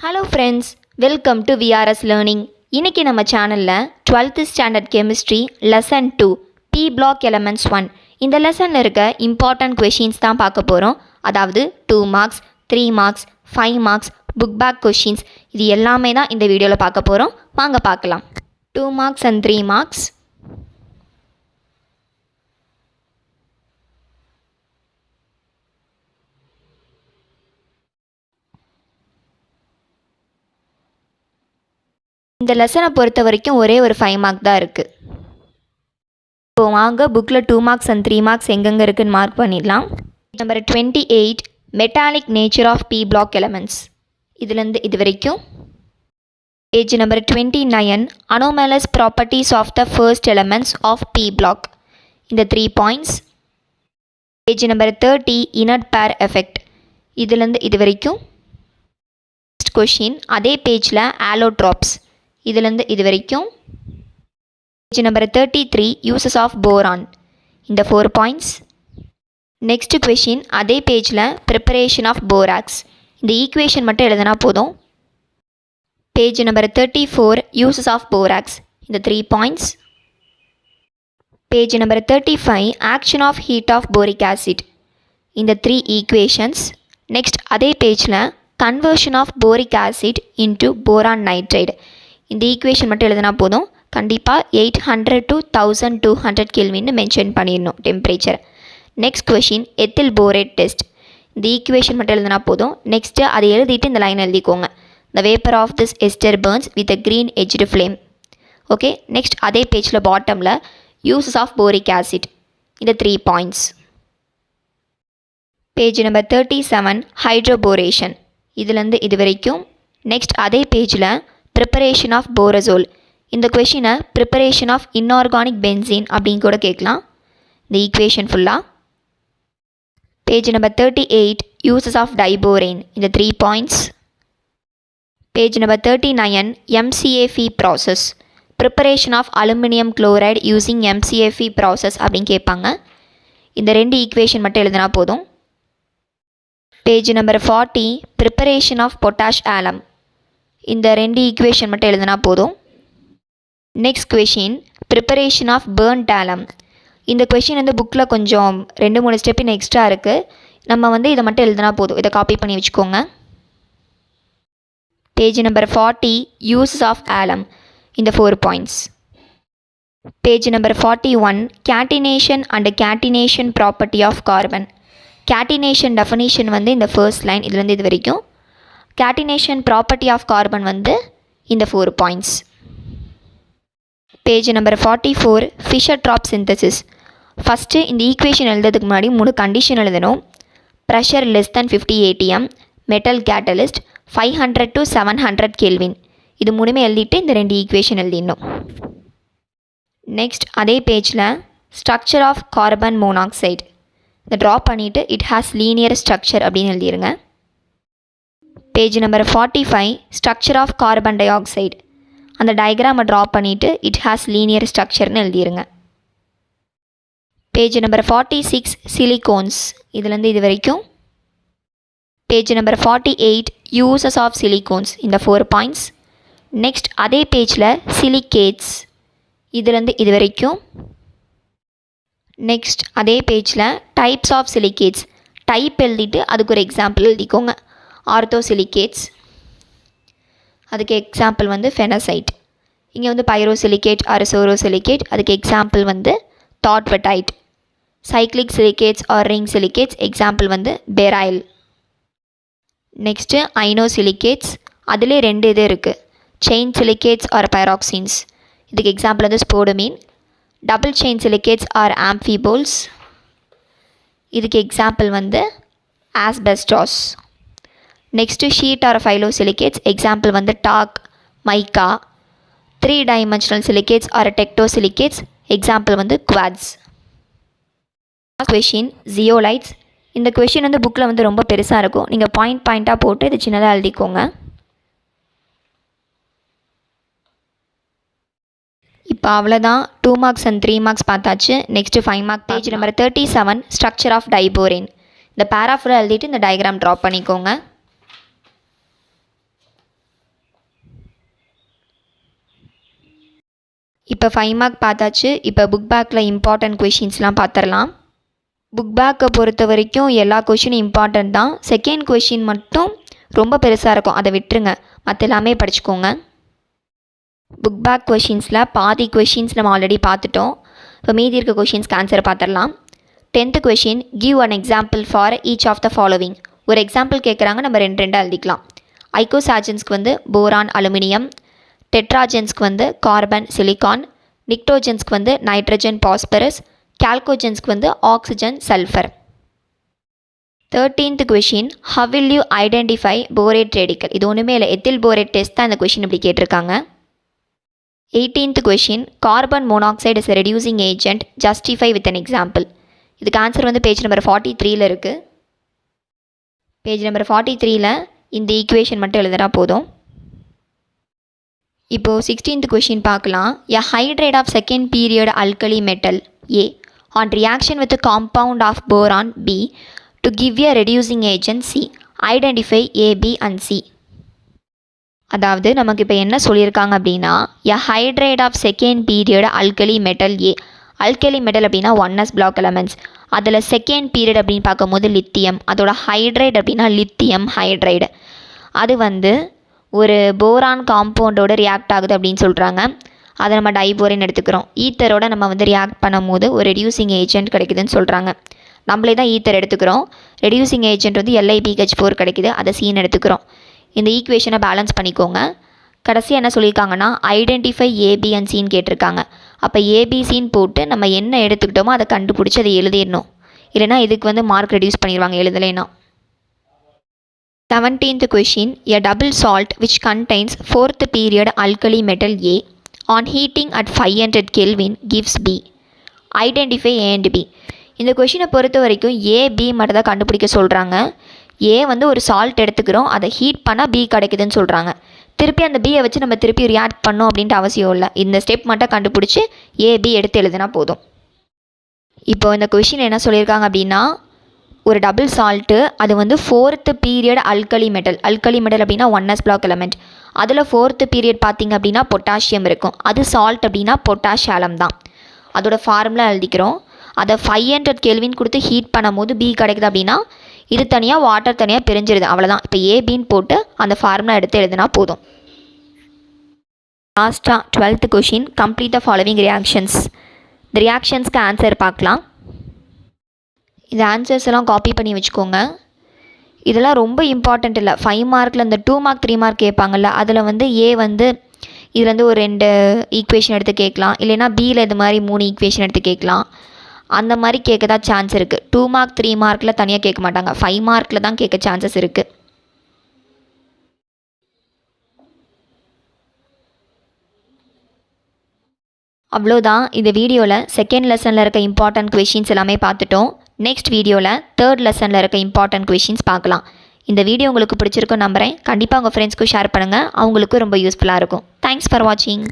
Hello friends, welcome to VRS learning. இன்றைக்கி நம்ம சேனலில் 12th standard chemistry lesson 2 P block elements 1 இந்த லெசனில் இருக்க இம்பார்ட்டன்ட் கொஷின்ஸ் தான் பார்க்க போகிறோம். அதாவது 2 marks, 3 marks, 5 marks, book back questions இது எல்லாமே தான் இந்த வீடியோவில் பார்க்க போகிறோம். வாங்க பார்க்கலாம். 2 மார்க்ஸ் அண்ட் 3 மார்க்ஸ். இந்த லெசனை பொறுத்த வரைக்கும் ஒரே ஒரு 5 மார்க் தான் இருக்குது. இப்போ வாங்க புக்கில் 2 மார்க்ஸ் அண்ட் 3 மார்க்ஸ் எங்கெங்கே இருக்குதுன்னு மார்க் பண்ணிடலாம். Number 28 metallic nature of P block elements, இதுலேருந்து இது வரைக்கும். Page number 29 anomalous properties of the first elements of P block, இந்த 3 points. Page number 30 inert pair effect, இதுலேருந்து இது வரைக்கும். நெக்ஸ்ட் கொஷின் அதே பேஜில் ஆலோட்ராப்ஸ், இதுலேருந்து இது வரைக்கும். Page number 33 uses of boron, இந்த 4 பாயிண்ட்ஸ். நெக்ஸ்ட் கொஷின் அதே பேஜில் ப்ரிப்பரேஷன் ஆஃப் போராக்ஸ், இந்த ஈக்குவேஷன் மட்டும் எழுதினா போதும். Page number 34 uses of borax, இந்த 3 points. Page number 35 action of heat of boric acid, இந்த 3 ஈக்குவேஷன்ஸ். நெக்ஸ்ட் அதே பேஜில் conversion of boric acid into boron nitride, இந்த ஈக்குவேஷன் மட்டும் எழுதினா போதும். கண்டிப்பாக 800 to 1200 கெல்வின்னு மென்ஷன் பண்ணிடணும் temperature. Next question ethyl borate test, இந்த ஈக்குவேஷன் மட்டும் எழுதினா போதும். நெக்ஸ்ட்டு அதை எழுதிட்டு இந்த லைன் எழுதிக்கோங்க. The vapour of this ester burns with a green edged flame. Okay, next அதே பேஜில் பாட்டமில் யூசஸ் ஆஃப் போரிக் ஆசிட், இந்த 3 பாயிண்ட்ஸ். பேஜ் நம்பர் 37 ஹைட்ரோபோரேஷன், இதுலேருந்து இது வரைக்கும். நெக்ஸ்ட் அதே பேஜில் ப்ரிப்பரேஷன் ஆஃப் போரசோல், இந்த கொஷினை ப்ரிப்பரேஷன் ஆஃப் இன்ஆர்கானிக் பென்சீன் அப்படின்னு கூட கேட்கலாம். இந்த ஈக்குவேஷன் ஃபுல்லாக. Page number 38 uses of diborane, இந்த 3 points. Page number 39 MCAF process, preparation of aluminium chloride using MCAF process அப்படின்னு கேட்பாங்க. இந்த 2 ஈக்குவேஷன் மட்டும் எழுதினா போதும். Page number 40 preparation of potash alum, இந்த 2 ஈக்குவேஷன் மட்டும் எழுதினா போதும். Next question preparation of burnt alum, இந்த கொஷின் வந்து புக்கில் கொஞ்சம் 2-3 ஸ்டெப் எக்ஸ்ட்ரா இருக்குது. நம்ம இதை மட்டும் எழுதினா போதும். இதை காப்பி பண்ணி வச்சுக்கோங்க. Page number 40 uses of alum, இந்த 4 points. Page number 41 catenation and catenation property of carbon, catenation definition இந்த ஃபர்ஸ்ட் லைன், இதுலேருந்து இது வரைக்கும். கேட்டினேஷன் ப்ராப்பர்ட்டி ஆஃப் கார்பன் இந்த 4 points. Page number 44 Fischer Tropsch synthesis. First இந்த ஈக்குவேஷன் எழுதுறதுக்கு முன்னாடி 3 கண்டிஷன் எழுதணும். Pressure less than 50 atm, metal catalyst 500 to 700 kelvin, இது 3மே எழுதிட்டு இந்த 2 ஈக்குவேஷன் எழுதிடணும். நெக்ஸ்ட் அதே பேஜில் ஸ்ட்ரக்சர் ஆஃப் கார்பன் மோனாக்சைடு, இதை ட்ரா பண்ணிவிட்டு இட் ஹாஸ் லீனியர் ஸ்ட்ரக்சர் அப்படின்னு எழுதிடுங்க. Page number 45 structure of carbon dioxide, அந்த டயக்ராமை ட்ரா பண்ணிவிட்டு இட் ஹாஸ் லீனியர் ஸ்ட்ரக்சர்னு எழுதிடுங்க. பேஜ் நம்பர் 46 சிலிகோன்ஸ், இதுலேருந்து இது வரைக்கும். Page number 48 uses of silicones, இந்த 4 பாயிண்ட்ஸ். நெக்ஸ்ட் அதே பேஜில் சிலிகேட்ஸ், இதுலேருந்து இது வரைக்கும். நெக்ஸ்ட் அதே பேஜில் டைப்ஸ் ஆஃப் சிலிகேட்ஸ், டைப் எழுதிட்டு அதுக்கு ஒரு எக்ஸாம்பிள் எழுதிக்கோங்க. ஆர்த்தோசிலிகேட்ஸ், அதுக்கு எக்ஸாம்பிள் ஃபெனசைட். இங்கே பைரோசிலிகேட் ஆர் சோரோசிலிகேட், அதுக்கு எக்ஸாம்பிள் தாட்வெட்டைட். Cyclic silicates or ring silicates, example beryl. Next inosilicates, அதிலே 2 இது இருக்குது. செயின் சிலிகேட்ஸ் ஆர் பைராக்சின்ஸ், இதுக்கு example spodumene. Double chain silicates or amphiboles, இதுக்கு example asbestos. Next sheet or phyllosilicates, example talc, mica. 3 dimensional silicates or tectosilicates, example quartz. Question zeolites, இந்த question புக்கில் ரொம்ப பெருசாக இருக்கும். நீங்கள் பாயிண்ட்டாக போட்டு இது சின்னதாக எழுதிக்கோங்க. இப்போ அவ்வளோதான். 2 மார்க்ஸ் அண்ட் 3 மார்க்ஸ் பார்த்தாச்சு. Next 5 mark. Page number 37 structure of diborane, இந்த பேராஃபுல்லாக எழுதிட்டு இந்த டயக்ராம் ட்ரா பண்ணிக்கோங்க. இப்போ 5 மார்க் பார்த்தாச்சு. இப்போ புக் பேக்கில் இம்பார்ட்டன்ட் கொஷின்ஸ்லாம் பார்த்துடலாம். புக் பேக்கை பொறுத்த வரைக்கும் எல்லா கொஷினும் இம்பார்ட்டன்ட் தான். செகண்ட் கொஷின் மட்டும் ரொம்ப பெருசாக இருக்கும், அதை விட்டுருங்க. மற்ற எல்லாமே படிச்சுக்கோங்க. புக் பேக் கொஷின்ஸில் பாதி கொஷின்ஸ் நம்ம ஆல்ரெடி பார்த்துட்டோம். இப்போ மீதி இருக்க கொஷின்ஸ்க்கு ஆன்சர் பார்த்துடலாம். 10th question, give an example for each of the following. ஒரு எக்ஸாம்பிள் கேட்குறாங்க, நம்ம 2 எழுதிக்கலாம். ஐகோசார்ஜன்ஸ்க்கு வந்து போரான் அலுமினியம், டெட்ராஜென்ஸ்க்கு வந்து கார்பன் சிலிக்கான், நிக்டோஜென்ஸ்க்கு வந்து நைட்ரஜன் பாஸ்பரஸ், கால்கோஜென்ஸ்க்கு வந்து oxygen sulphur. 13th question, how will you identify borate radical. இது ஒன்றுமே இல்லை, எத்தில் போரேட் டெஸ்ட் தான் இந்த கொஷின் இப்படி கேட்டிருக்காங்க. 18th question, carbon monoxide is reducing agent, justify with an example. இதுக்கு ஆன்சர் வந்து பேஜ் நம்பர் 43 இருக்குது. பேஜ் நம்பர் 43 இந்த ஈக்குவேஷன் மட்டும் எழுதுனா போதும். இப்போது 16th கொஷின் பார்க்கலாம். A hydride of second period alkali metal A on reaction with compound of boron B to give a reducing agent C. Identify A, B and C. அதாவது நமக்கு இப்போ என்ன சொல்லியிருக்காங்க அப்படின்னா, a hydride of second period alkali metal A. Alkali metal அப்படின்னா 1s block elements. அதில் second period அப்படின்னு பார்க்கும்போது லித்தியம், அதோட ஹைட்ரைட் அப்படின்னா லித்தியம் ஹைட்ரைடு. அது வந்து ஒரு போரான் காம்பவுண்டோட ரியாக்ட் ஆகுது அப்படின்னு சொல்கிறாங்க. அதை நம்ம டைபோரின் எடுத்துக்கிறோம். ஈத்தரோட நம்ம வந்து ரியாக்ட் பண்ணும்போது ஒரு ரெடியூசிங் ஏஜென்ட் கிடைக்குதுன்னு சொல்கிறாங்க. நம்மளே தான் ஈத்தர் எடுத்துக்கிறோம். ரெடியூசிங் ஏஜென்ட் வந்து LiBH4 கிடைக்குது, அதை சீன் எடுத்துக்கிறோம். இந்த ஈக்குவேஷனை பேலன்ஸ் பண்ணிக்கோங்க. கடைசி என்ன சொல்லியிருக்காங்கன்னா, ஐடென்டிஃபை ஏபி அண்ட் சின்னு கேட்டிருக்காங்க. அப்போ ஏபிசின்னு போட்டு நம்ம என்ன எடுத்துக்கிட்டோமோ அதை கண்டுபிடிச்சி அதை எழுதிடணும். இல்லைனா இதுக்கு வந்து மார்க் ரெடியூஸ் பண்ணிடுவாங்க எழுதலைன்னா. 17th question, a double salt which contains 4th period alkali metal A on heating at 500 Kelvin gives B. Identify A and B. இந்த கொஷினை பொறுத்த வரைக்கும் ஏ, பி மட்டும் தான் கண்டுபிடிக்க சொல்கிறாங்க. ஏ வந்து ஒரு சால்ட் எடுத்துக்கிறோம், அதை ஹீட் பண்ணால் பி கிடைக்குதுன்னு சொல்கிறாங்க. திருப்பி அந்த பியை வச்சு நம்ம திருப்பி ரியாக்ட் பண்ணோம் அப்படின்ட்டு அவசியம் இல்லை. இந்த ஸ்டெப் மட்டும் கண்டுபிடிச்சி ஏபி எடுத்து எழுதுனா போதும். இப்போ இந்த கொஷின் என்ன சொல்லியிருக்காங்க அப்படின்னா, ஒரு டபுள் சால்ட்டு, அது வந்து 4th period alkali metal. Alkali metal அப்படின்னா 1s பிளாக் எலமெண்ட். அதில் 4th பீரியட் பார்த்திங்க அப்படின்னா பொட்டாசியம் இருக்கும். அது சால்ட் அப்படின்னா பொட்டாஷியம் தான். அதோட ஃபார்முலா எழுதிக்கிறோம். அதை 500 Kelvin கொடுத்து ஹீட் பண்ணும்போது பி கிடைக்குது அப்படின்னா இது தனியாக வாட்டர் தனியாக பிரிஞ்சிருது, அவ்வளோதான். இப்போ ஏபின்னு போட்டு அந்த ஃபார்முலா எடுத்து எழுதுனா போதும். லாஸ்ட்டாக 12th question, complete the following reactions. இந்த ரியாக்ஷன்ஸ்க்கு ஆன்சர் பார்க்கலாம். இந்த ஆன்சர்ஸ் எல்லாம் காப்பி பண்ணி வச்சுக்கோங்க. இதெல்லாம் ரொம்ப இம்பார்ட்டண்ட் இல்லை. 5 மார்க்கில் இந்த 2 மார்க் 3 மார்க் கேட்பாங்கள்ல, அதில் வந்து ஏ வந்து இதுலேருந்து ஒரு 2 ஈக்குவேஷன் எடுத்து கேட்கலாம். இல்லைனா பியில் இது மாதிரி 3 ஈக்குவேஷன் எடுத்து கேட்கலாம். அந்த மாதிரி கேட்க தான் சான்ஸ் இருக்குது. 2 மார்க் 3 மார்க்கில் தனியாக கேட்க மாட்டாங்க. 5 மார்க்கில் தான் கேட்க சான்சஸ் இருக்குது. அவ்வளோதான். இந்த வீடியோவில் செகண்ட் லெசனில் இருக்க இம்பார்ட்டன்ட் கொஷின்ஸ் எல்லாமே பார்த்துட்டோம். நெக்ஸ்ட் வீடியோவில் 3rd லெசனில் இருக்க இம்பார்ட்டன்ட் கொஷின்ஸ் பார்க்கலாம். இந்த வீடியோ உங்களுக்கு பிடிச்சிருக்கும் நம்புகிறேன். கண்டிப்பாக உங்கள் ஃப்ரெண்ட்ஸ்க்கும் ஷேர் பண்ணுங்கள், அவங்களுக்கும் ரொம்ப யூஸ்ஃபுல்லாக இருக்கும். தேங்க்ஸ் ஃபார் வாட்சிங்.